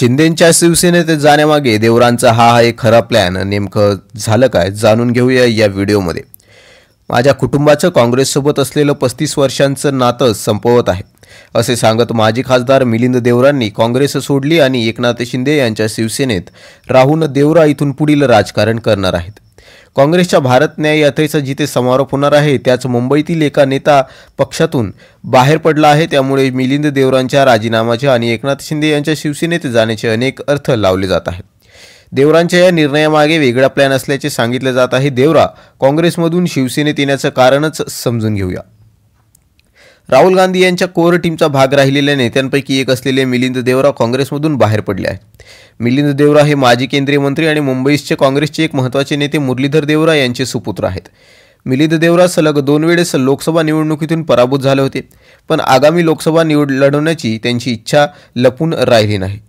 शिंदेंच्या शिवसेनेत जाण्यामागे देवरांचा हा एक खरा प्लॅन नेमकं झालं काय जाणून घेऊया या व्हिडिओमध्ये। माझ्या कुटुंबाचं काँग्रेससोबत असलेलं 35 वर्षांचं नातं संपवत आहे असे सांगत माजी खासदार मिलिंद देवरांनी काँग्रेस सोडली आणि एकनाथ शिंदे यांच्या शिवसेनेत राहून देवरा इथून पुढील राजकारण करणार आहेत। काँग्रेसच्या भारत न्याय यात्रेचा जिथे समारोप होणार आहे त्याच मुंबईतील एका नेता पक्षातून बाहेर पडला आहे। त्यामुळे मिलिंद देवरांच्या राजीनाम्याचे आणि एकनाथ शिंदे यांच्या शिवसेनेत जाण्याचे अनेक अर्थ लावले जात आहेत। देवरांच्या या निर्णयामागे वेगळा प्लॅन असल्याचे सांगितले जात आहे। देवरा काँग्रेसमधून शिवसेनेत येण्याचं कारणच समजून घेऊया। राहुल गांधी यांच्या कोर टीमचा भाग राहिलेल्या नेत्यांपैकी एक असलेले मिलिंद देवरा काँग्रेसमधून बाहेर पडले आहेत। मिलिंद देवरा हे माजी केंद्रीय मंत्री आणि मुंबईचे काँग्रेसचे एक महत्त्वाचे नेते मुरलीधर देवरा यांचे सुपुत्र आहेत। मिलिंद देवरा सलग 2 वेळेस लोकसभा निवडणुकीतून पराभूत झाले होते, पण आगामी लोकसभा निवड लढवण्याची त्यांची इच्छा लपून राहिली नाही।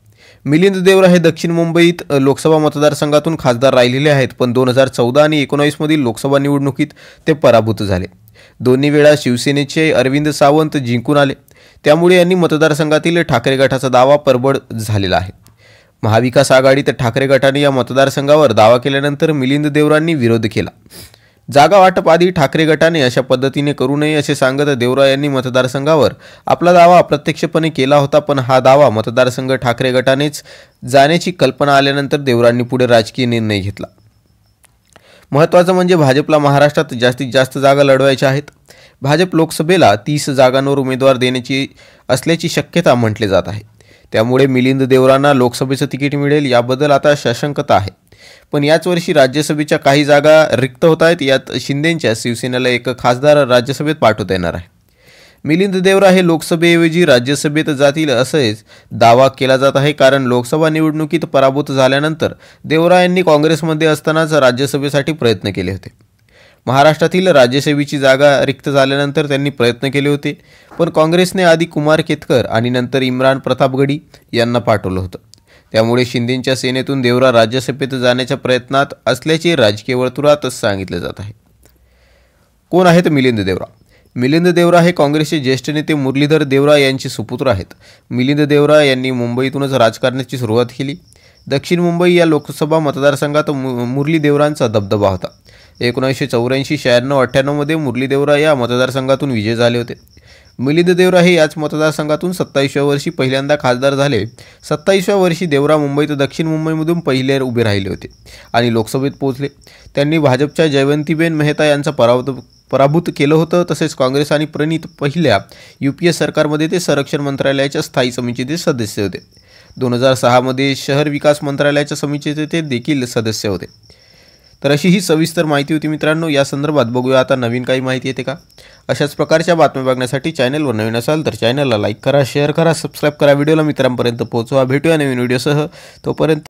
मिलिंद देवरा हे दक्षिण मुंबईत लोकसभा मतदारसंघातून खासदार राहिलेले आहेत, पण 2014 आणि 19 मधील लोकसभा निवडणुकीत ते पराभूत झाले। दोन्ही वेळा शिवसेनेचे अरविंद सावंत जिंकून आले, त्यामुळे यांनी मतदारसंघातील ठाकरे गटाचा दावा परबड झालेला आहे। महाविकास आघाडीत ठाकरे गटाने या मतदारसंघावर दावा केल्यानंतर मिलिंद देवरांनी विरोध केला। जागा वाटप आधी ठाकरे गटाने अशा पद्धतीने करू नये असे सांगत देवरा यांनी मतदारसंघावर आपला दावा अप्रत्यक्षपणे केला होता, पण हा दावा मतदारसंघ ठाकरे गटानेच जाण्याची कल्पना आल्यानंतर देवरांनी पुढे राजकीय निर्णय घेतला। महत्त्वाचं म्हणजे भाजपला महाराष्ट्रात जास्तीत जास्त जागा लढवायच्या आहेत। भाजप लोकसभेला 30 जागांवर उमेदवार देण्याची असल्याची शक्यता म्हटली जात आहे। त्यामुळे मिलिंद देवरांना लोकसभेचं तिकीट मिळेल याबद्दल आता साशंकता आहे, पण याच वर्षी राज्यसभेच्या काही जागा रिक्त होत आहेत। यात शिंदेंच्या शिवसेनेला एक खासदार राज्यसभेत पाठवता येणार आहे। मिलिंद देवरा हे लोकसभेऐवजी राज्यसभेत जातील असेच दावा केला जात आहे, कारण लोकसभा निवडणुकीत पराभूत झाल्यानंतर देवरा यांनी काँग्रेसमध्ये असतानाच राज्यसभेसाठी प्रयत्न केले होते। महाराष्ट्रातील राज्यसभेची जागा रिक्त झाल्यानंतर त्यांनी प्रयत्न केले होते, पण काँग्रेसने आधी कुमार केतकर आणि नंतर इम्रान प्रतापगडी यांना पाठवलं होतं। त्यामुळे शिंदेंच्या सेनेतून देवरा राज्यसभेत जाण्याच्या प्रयत्नात असल्याचे राजकीय वर्तुळात सांगितले जात आहे। कोण आहेत मिलिंद देवरा? मिलिंद देवरा हे काँग्रेसचे ज्येष्ठ नेते मुरलीधर देवरा यांचे सुपुत्र आहेत। मिलिंद देवरा यांनी मुंबईतूनच राजकारणाची सुरुवात केली। दक्षिण मुंबई या लोकसभा मतदारसंघात मुरली देवरांचा दबदबा होता। 1984, 96, 98 मध्ये मुरली देवरा या मतदारसंघातून विजय झाले होते। मिलिंद देवरा हे याच मतदारसंघातून 27व्या वर्षी पहिल्यांदा खासदार झाले। 27व्या वर्षी देवरा मुंबईत दक्षिण मुंबईमधून पहिले उभे राहिले होते आणि लोकसभेत पोहोचले। त्यांनी भाजपच्या जयवंतीबेन मेहता यांचा पराभूत केलं होतं। तसेच काँग्रेस आणि प्रणित पहिल्या UPA सरकारमध्ये ते संरक्षण मंत्रालयाच्या स्थायी समितीचे सदस्य होते। 2006 मध्ये शहर विकास मंत्रालयाच्या समितीचे ते देखील सदस्य होते। तर अशी ही सविस्तर माहिती होती मित्रांनो। या संदर्भात बघूया आता नवीन काही माहिती येते का। अशाच प्रकारच्या बातम्या बघण्यासाठी चॅनलवर नवीन असाल तर चॅनलला लाईक करा, शेअर करा, सबस्क्राईब करा, व्हिडिओला मित्रांपर्यंत पोहोचवा। भेटूया नवीन व्हिडिओसह, तोपर्यंत